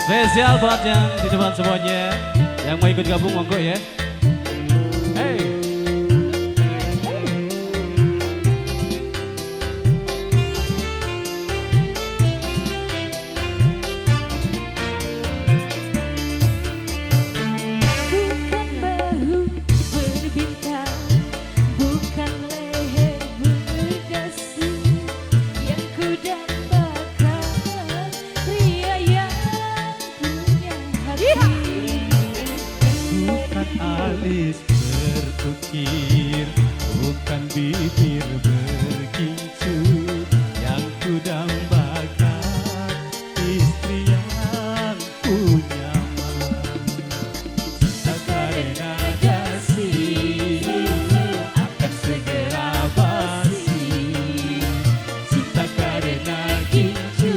Spesial buat yang di depan semuanya, yang mau ikut gabung monggo ya. Hey. Bukan bahu berbintang, bukan leher berdasi, yang ku dambakan pria yang punya hati. Bukan alis berukir, bukan bibir berkincu, yang ku dambakan istri yang punya karena kasih akan segera basi, cinta karena kincu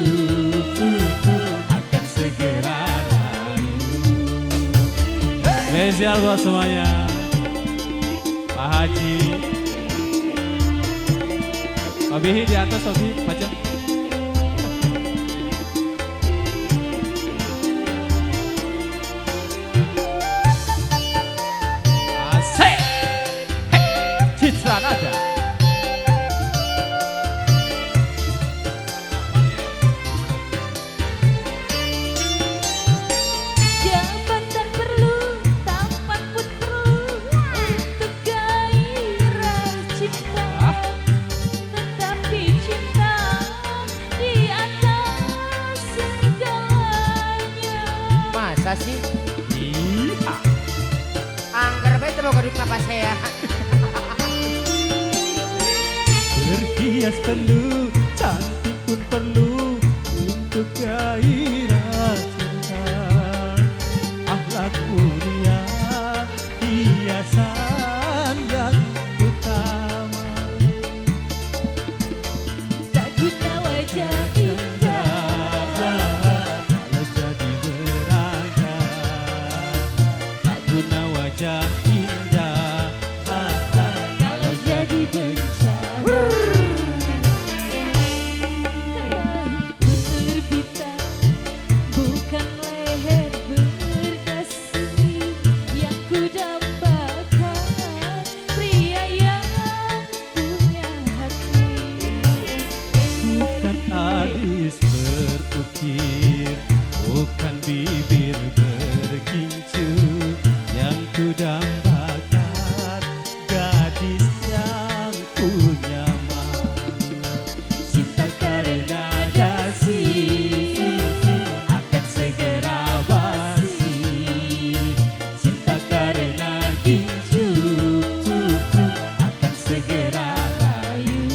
akan segera lalu. Spesial buat semuanya, Pak Haji, Pak Bihi di atas, Pak Bihi, baca. Asik, Citra Nada. Jabatan perlu, tampan pun perlu untuk gairah cinta. Tetapi cinta di atas segalanya. Masa sih? Iya. Angker bae terus kaduk napas saya. Berhias perlu, cantik pun perlu untuk gairah cinta. Akhlak mulia, hiasan yang utama. Tak guna wajah indah, Kalau jadi beragam, tak guna wajah indah. Kalau jadi bencana. berbintang, bukan leher berdasi, yang ku dambakan pria yang punya hati. Bukan alis berukir, bukan bibir berkincu, yang ku dambakan gadis yang punya malu. Cinta karena kasih akan segera basi, cinta karena kincu akan segera layu.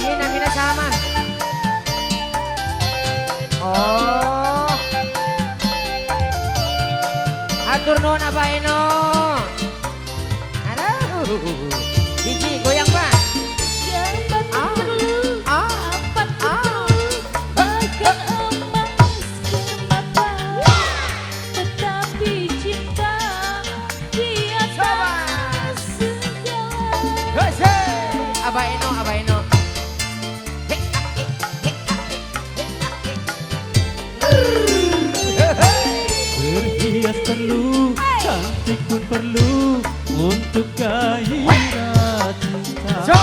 Iya namanya sama. Oh. Atur nuhun Abah Eno. Aduh. Biji goyang Pak. Jabatan Ah. perlu, Ah. tampan pun perlu, bahkan emas semata. Tetapi cinta di atas segalanya. Hese. Abah Eno, Abah Eno. Berhias perlu, cantik pun perlu untuk gairah cinta.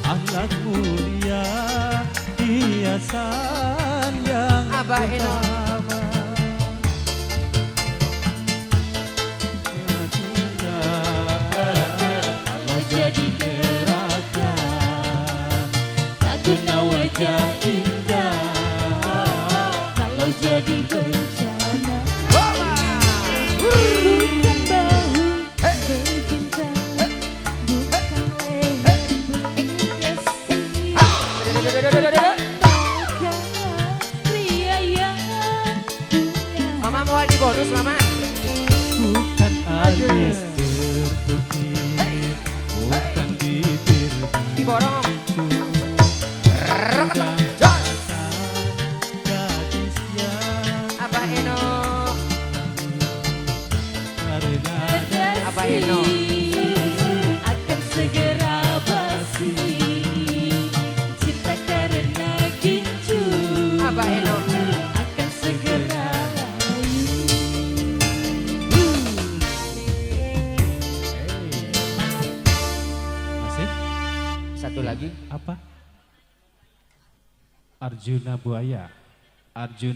Akhlak mulia, hiasan yang Abah Eno. utama. Cinta, kalau jadi gerakan, tak guna wajah indah. Kalau jadi bencana, bukan bahu bercinta, bukan leher berdasi, dambakan pria yang punya Mama mau di bonus Mama. Bukan alis berputih, bukan bibir Diborong. berkincu, Eno. akan segera basi. Cinta karena gincu Abah Eno. akan segera layu. Masih? Satu lagi. Apa? Arjuna Buaya. Arjuna